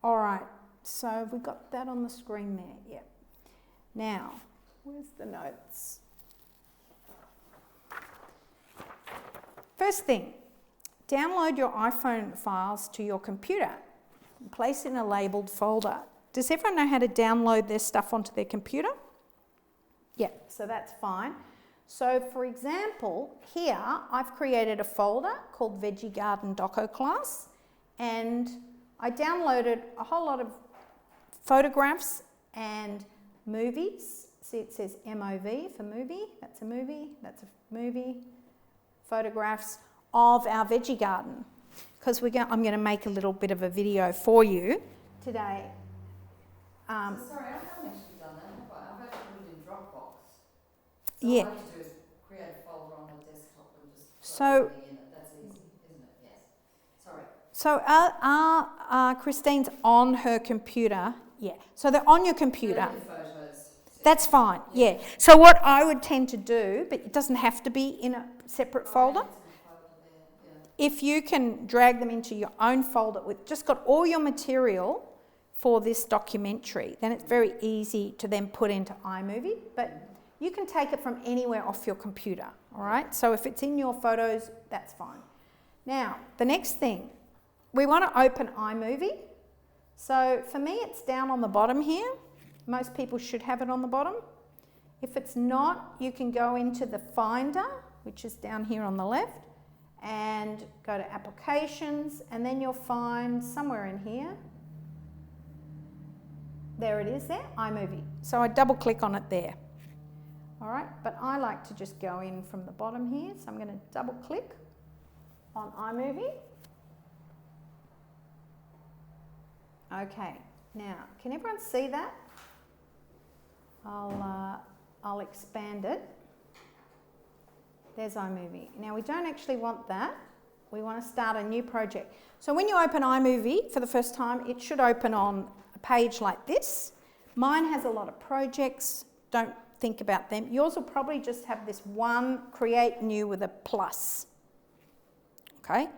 All right, so have we got that on the screen there? Yeah. Now, where's the notes? First thing, download your iPhone files to your computer and place in a labelled folder. Does everyone know how to download their stuff onto their computer? Yeah, so that's fine. So for example, here I've created a folder called Veggie Garden Doco Class, and I downloaded a whole lot of photographs and movies. See, it says MOV for movie, that's a movie, photographs of our veggie garden, because I'm going to make a little bit of a video for you today. Sorry, I haven't actually done that, have I? I've actually put it in Dropbox. So Yeah. all I have to do is create a folder on my desktop and just So, put everything in it. That's easy, isn't it? Yes. Sorry. So Christine's on her computer. Yeah. So they're on your computer. Photos. That's fine. Yeah. So what I would tend to do, but it doesn't have to be in a separate folder. If you can drag them into your own folder with just got all your material for this documentary, then it's very easy to then put into iMovie, but you can take it from anywhere off your computer, all right? So if it's in your photos, that's fine. Now, the next thing, we want to open iMovie. So for me, it's down on the bottom here. Most people should have it on the bottom. If it's not, you can go into the Finder, which is down here on the left, and go to Applications, and then you'll find somewhere in here, there it is there, iMovie. So I double click on it there. All right, but I like to just go in from the bottom here, so I'm going to double click on iMovie. Okay, now, can everyone see that? I'll expand it. There's iMovie. Now, we don't actually want that. We want to start a new project. So when you open iMovie for the first time, it should open on a page like this. Mine has a lot of projects. Don't think about them. Yours will probably just have this one, create new with a plus. Okay?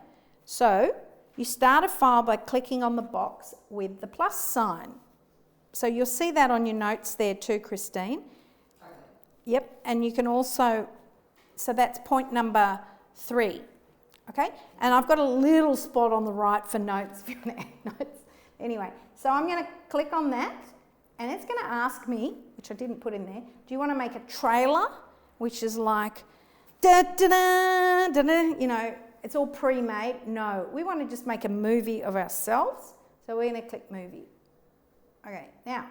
So you start a file by clicking on the box with the plus sign. So you'll see that on your notes there too, Christine. Okay. Yep, and you can also, so that's point number 3. Okay, and I've got a little spot on the right for notes if you want to add notes. Anyway, so I'm going to click on that, and it's going to ask me, which I didn't put in there, do you want to make a trailer, which is like, da da da da da, you know, it's all pre-made. No, we want to just make a movie of ourselves, so we're going to click movie. Okay, now,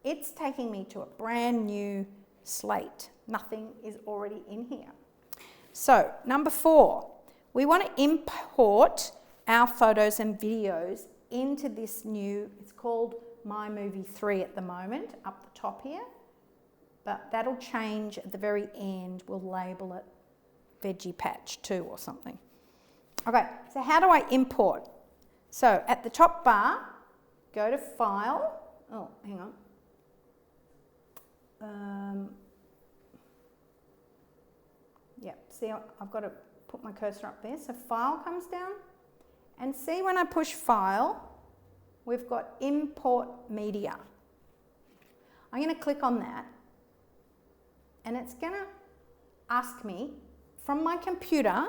it's taking me to a brand new slate. Nothing is already in here. So, number 4. We want to import our photos and videos into this new, it's called iMovie 3 at the moment, up the top here, but that'll change at the very end. We'll label it Veggie Patch 2 or something. Okay, so how do I import? So at the top bar, go to File, oh, hang on. Yeah, see, I've got to put my cursor up there. So File comes down, and see when I push File, we've got Import Media. I'm going to click on that, and it's going to ask me from my computer,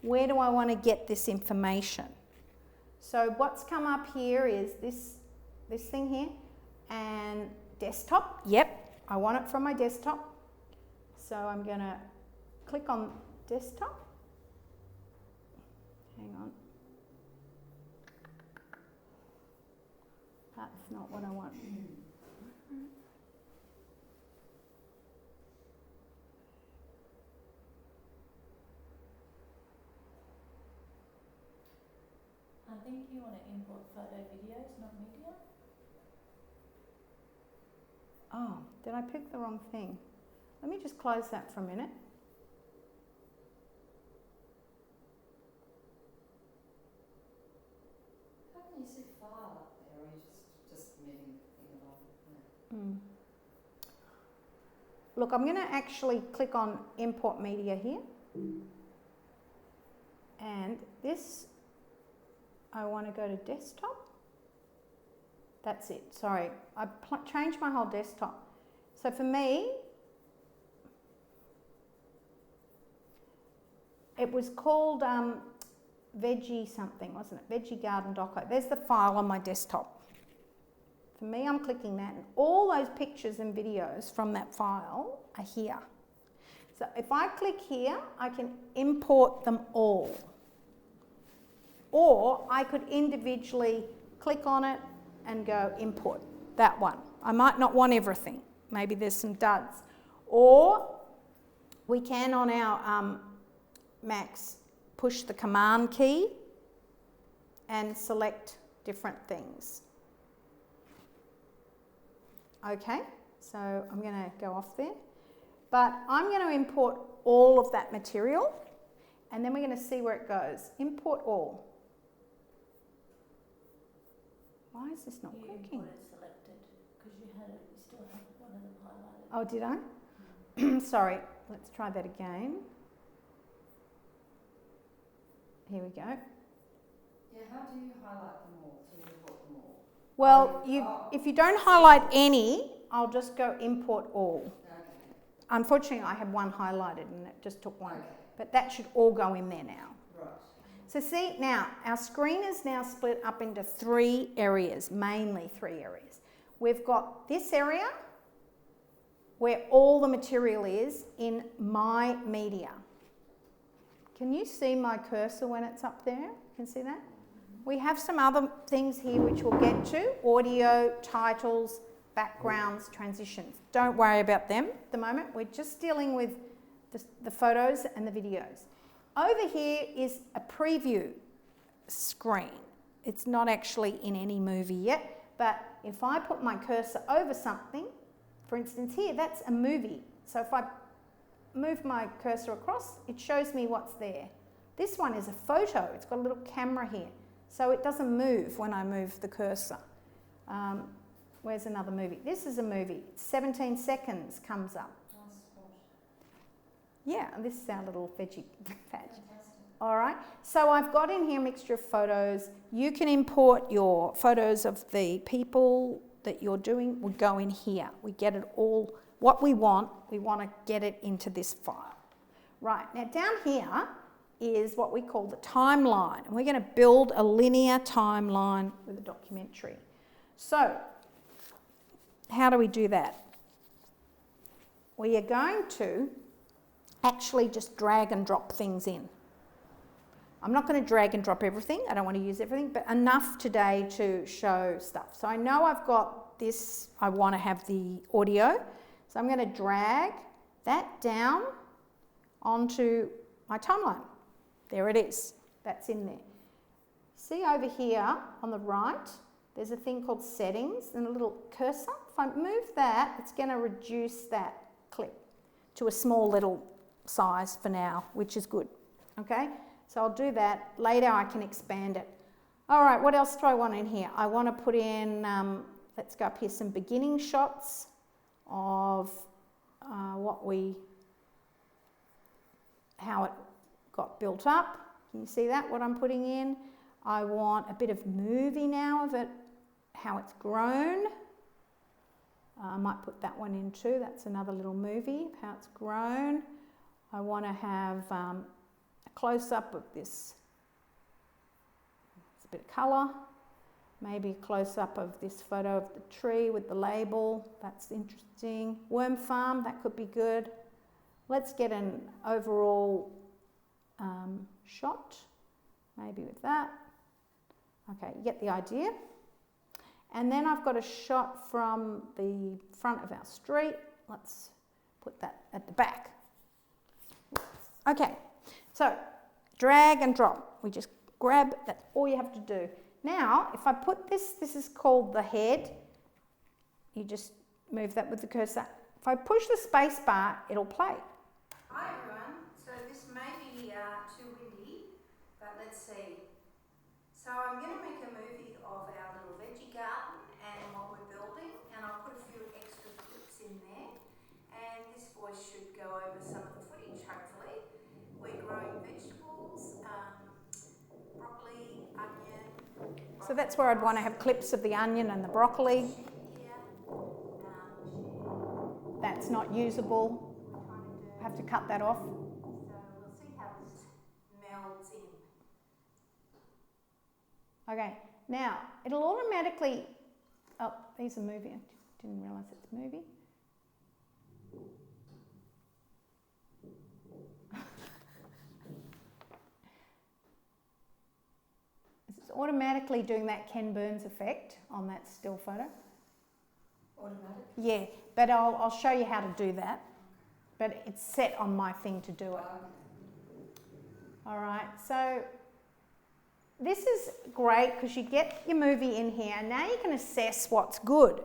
where do I want to get this information? So what's come up here is this thing here, and desktop. Yep, I want it from my desktop. So I'm going to click on desktop. Hang on. That's not what I want. I think you want to import photo videos, not media. Oh, did I pick the wrong thing? Let me just close that for a minute. How can you see file up there, or are you just moving the thing along? Yeah. Look, I'm going to actually click on Import Media here. And this, I want to go to Desktop. That's it. Sorry, I changed my whole desktop. So for me, it was called Veggie something, wasn't it? Veggie Garden Doco. There's the file on my desktop. For me, I'm clicking that, and all those pictures and videos from that file are here. So if I click here, I can import them all. Or I could individually click on it and go import that one. I might not want everything. Maybe there's some duds. Or we can on our Macs push the command key and select different things. Okay, so I'm going to go off there. But I'm going to import all of that material, and then we're going to see where it goes. Import all. Why is this not working? You imported selected because you still have one of them highlighted. Oh, did I? Sorry, let's try that again. Here we go. Yeah, how do you highlight them all to import them all? Well, if you don't highlight any, I'll just go import all. Okay. Unfortunately, I have one highlighted and it just took one. Okay. But that should all go in there now. Right. So see, now, our screen is now split up into 3 areas, mainly 3 areas. We've got this area where all the material is in My Media. Can you see my cursor when it's up there? Can you see that? We have some other things here which we'll get to. Audio, titles, backgrounds, transitions. Don't worry about them at the moment. We're just dealing with the photos and the videos. Over here is a preview screen. It's not actually in any movie yet, but if I put my cursor over something, for instance here, that's a movie. So if I move my cursor across, it shows me what's there. This one is a photo. It's got a little camera here, so it doesn't move when I move the cursor. Where's another movie? This is a movie. 17 seconds comes up. Nice spot. Yeah, and this is our little veggie patch. Fantastic. All right, so I've got in here a mixture of photos. You can import your photos of the people that you're doing. We'll go in here. We get it all. What we want to get it into this file. Right, now down here is what we call the timeline. And we're going to build a linear timeline with a documentary. So, how do we do that? We are going to actually just drag and drop things in. I'm not going to drag and drop everything. I don't want to use everything, but enough today to show stuff. So I know I've got this, I want to have the audio. So I'm going to drag that down onto my timeline. There it is. That's in there. See over here on the right, there's a thing called settings and a little cursor. If I move that, it's going to reduce that clip to a small little size for now, which is good. Okay, so I'll do that. Later I can expand it. All right, what else do I want in here? I want to put in, let's go up here, some beginning shots of how it got built up. Can you see that, what I'm putting in? I want a bit of movie now of it, how it's grown. I might put that one in too. That's another little movie of how it's grown. I want to have a close-up of this. It's a bit of colour. Maybe a close-up of this photo of the tree with the label. That's interesting. Worm farm, that could be good. Let's get an overall shot, maybe with that. Okay, you get the idea. And then I've got a shot from the front of our street. Let's put that at the back. Okay, so drag and drop. We just grab, that's all you have to do. Now, if I put this is called the head. You just move that with the cursor. If I push the space bar, it'll play. Hi everyone, so this may be too windy, but let's see. So I'm going to make a movie of our little veggie garden and what we're building, and I'll put a few extra clips in there, and this voice should go over some of the footage hopefully. We're growing vegetables, broccoli, onion. So So that's where I'd want to have clips of the onion and the broccoli. That's not usable. I have to cut that off. So we'll see how this melds in. Okay, now it'll automatically, oh, these are moving. I didn't realise it's moving. It's automatically doing that Ken Burns effect on that still photo. Automatic? Yeah, but I'll show you how to do that. But it's set on my thing to do it. All right, so this is great because you get your movie in here and now you can assess what's good.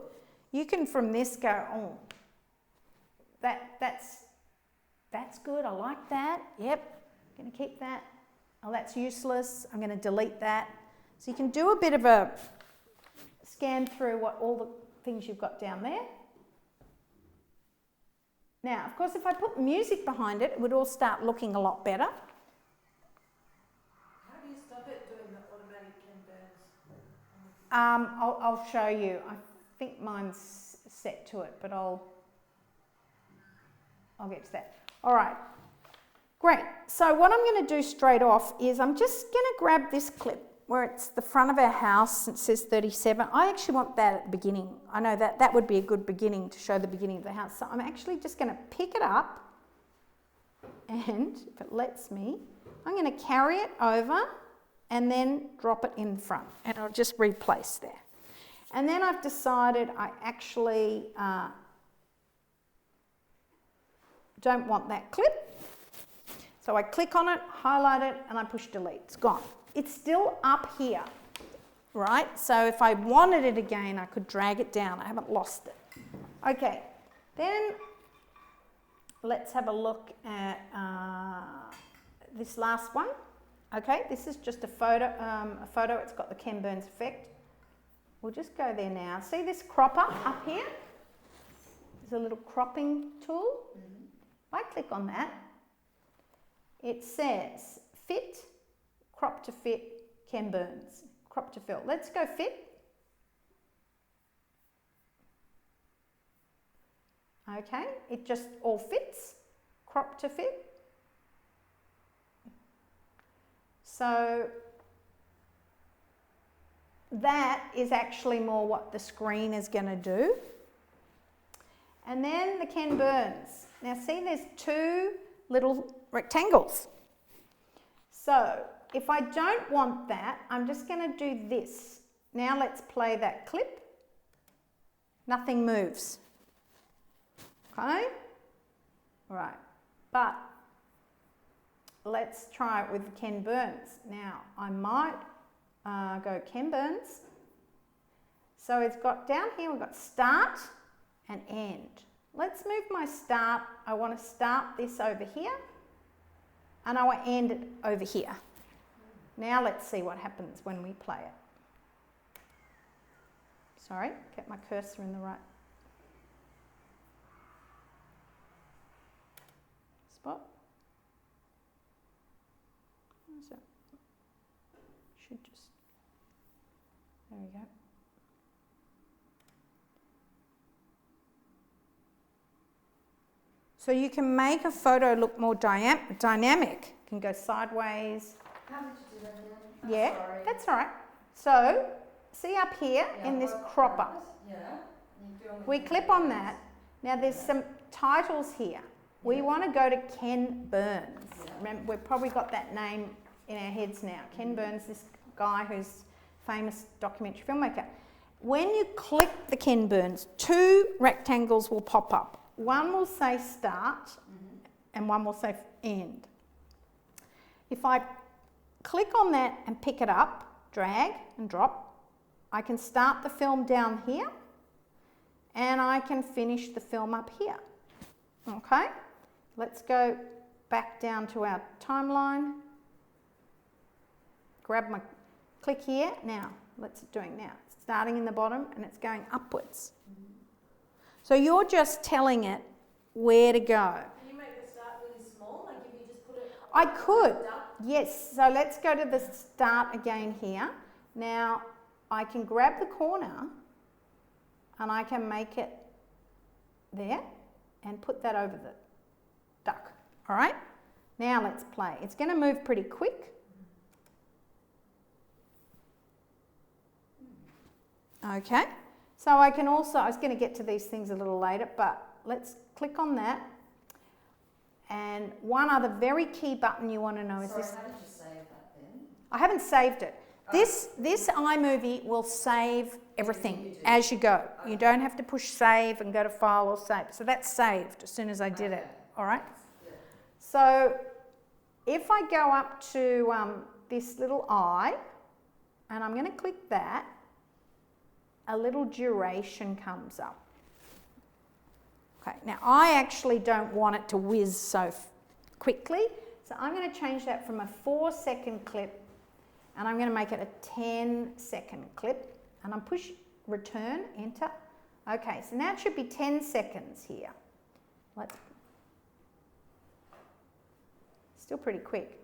You can from this go, oh, that's good, I like that, yep, I'm going to keep that. Oh, that's useless, I'm going to delete that. So you can do a bit of a scan through what all the things you've got down there. Now, of course, if I put music behind it, it would all start looking a lot better. How do you stop it doing the automatic Ken Burns? I'll show you. I think mine's set to it, but I'll get to that. All right, great. So what I'm going to do straight off is I'm just going to grab this clip where it's the front of our house. It says 37. I actually want that at the beginning. I know that would be a good beginning to show the beginning of the house. So I'm actually just going to pick it up and, if it lets me, I'm going to carry it over and then drop it in front and I'll just replace there. And then I've decided I actually don't want that clip. So I click on it, highlight it, and I push delete. It's gone. It's still up here, right? So if I wanted it again, I could drag it down. I haven't lost it. Okay, then let's have a look at this last one. Okay, this is just a photo. It's got the Ken Burns effect. We'll just go there now. See this cropper up here? There's a little cropping tool. If I click on that, it says fit, crop to fit, Ken Burns, crop to fill. Let's go fit. Okay, it just all fits, crop to fit. So that is actually more what the screen is going to do. And then the Ken Burns. Now see, there's two little rectangles. So if I don't want that, I'm just going to do this. Now let's play that clip. Nothing moves. Okay? Right. But let's try it with Ken Burns. Now I might go Ken Burns. So it's got down here, we've got start and end. Let's move my start. I want to start this over here and I want to end it over here. Now let's see what happens when we play it. Sorry, get my cursor in the right spot. Where's it? Should just, there we go. So you can make a photo look more dynamic. You can go sideways. How did you do that again? Yeah, Sorry. that's all right. So, see up here Yeah, in this well, cropper. Yeah. You do We clip on that. Now there's some titles here. We want to go to Ken Burns. Yeah. Remember, we've probably got that name in our heads now. Ken Burns, this guy who's famous documentary filmmaker. When you click the Ken Burns, two rectangles will pop up. One will say start and one will say end. If I click on that and pick it up, drag and drop, I can start the film down here and I can finish the film up here. Okay, let's go back down to our timeline. Grab my click here. Now, what's it doing now? It's starting in the bottom and it's going upwards. So you're just telling it where to go. Can you make the start really small? Like if you just put it... I could, up? yes. So let's go to the start again here. Now, I can grab the corner and I can make it there and put that over the duck. All right? Now let's play. It's going to move pretty quick. Okay. So I can also, I was going to get to these things a little later, but let's click on that. And one other very key button you want to know is this. Sorry, how did you save that then? I haven't saved it. This iMovie will save everything as you go. You don't have to push save and go to file or save. So that's saved as soon as I did it. All right? So if I go up to this little eye, and I'm going to click that, a little duration comes up. Okay, now I actually don't want it to whiz so quickly, so I'm going to change that from a 4-second clip, and I'm going to make it a 10-second clip, and I'm push return, enter. Okay, so now it should be 10 seconds here. Still pretty quick.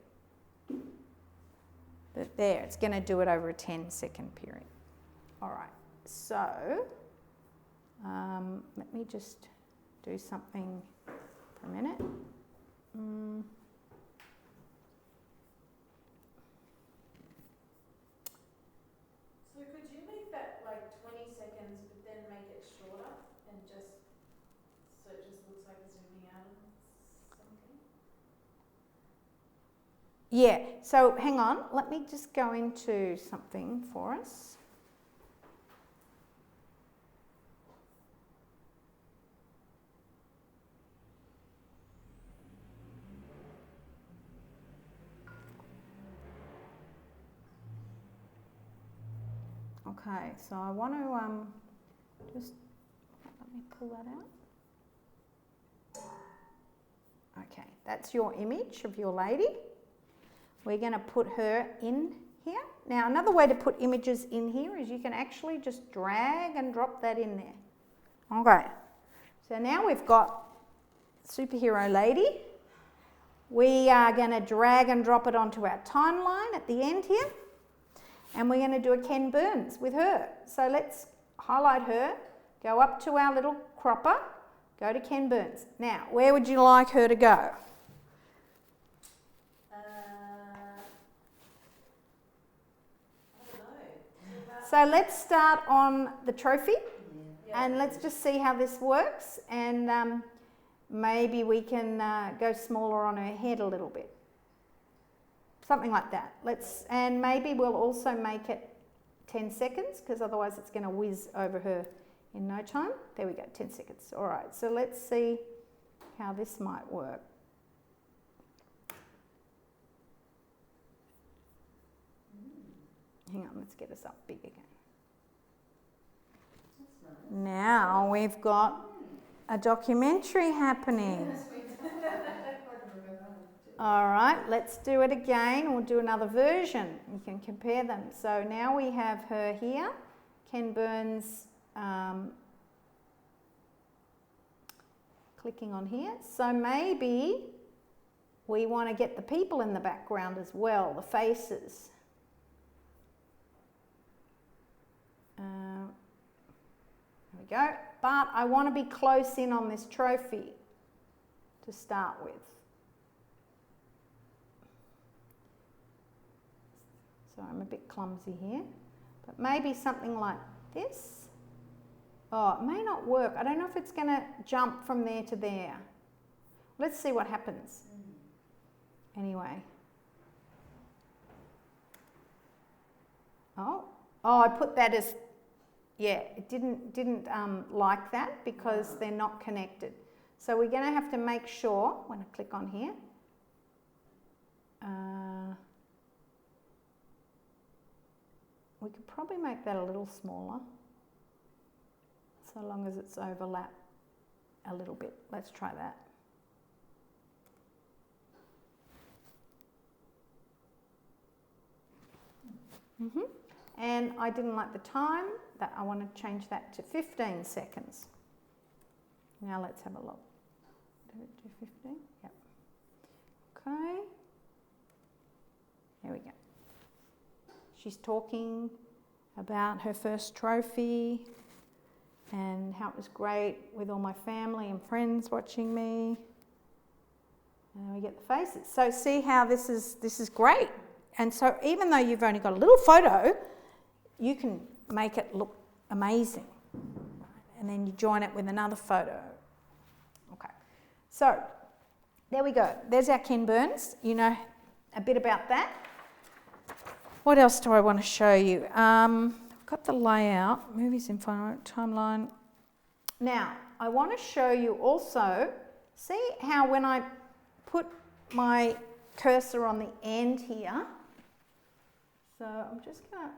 But there, it's going to do it over a 10-second period. All right, so let me just do something for a minute. So could you make that like 20 seconds but then make it shorter and just so it just looks like it's zooming out of something? Yeah, so hang on, let me just go into something for us. Okay, so I want to just, let me pull that out. Okay, that's your image of your lady. We're going to put her in here. Now, another way to put images in here is you can actually just drag and drop that in there. Okay, so now we've got superhero lady. We are going to drag and drop it onto our timeline at the end here. And we're going to do a Ken Burns with her. So let's highlight her, go up to our little cropper, go to Ken Burns. Now, where would you like her to go? I don't know. So let's start on the trophy and let's just see how this works, and maybe we can go smaller on her head a little bit. Something like that. And maybe we'll also make it 10 seconds because otherwise it's going to whiz over her in no time. There we go, 10 seconds. All right, so let's see how this might work. Hang on, let's get us up big again. Now we've got a documentary happening. All right, let's do it again. We'll do another version. You can compare them. So now we have her here, Ken Burns, clicking on here. So maybe we want to get the people in the background as well, the faces. There we go. But I want to be close in on this trophy to start with. So I'm a bit clumsy here, but maybe something like this. Oh, it may not work. I don't know if it's going to jump from there to there. Let's see what happens. Anyway. Oh, I put that as, yeah, it didn't like that because they're not connected. So we're going to have to make sure, when I click on here, we could probably make that a little smaller, so long as it's overlapped a little bit. Let's try that. And I didn't like the time, that I want to change that to 15 seconds. Now let's have a look. Did it do 15? Yep. Okay. There we go. She's talking about her first trophy and how it was great with all my family and friends watching me. And then we get the faces. So see how this is great. And so even though you've only got a little photo, you can make it look amazing. And then you join it with another photo. Okay. So there we go. There's our Ken Burns. You know a bit about that. What else do I want to show you? I've got the layout, movies in timeline. Now, I want to show you also, see how when I put my cursor on the end here, so I'm just going to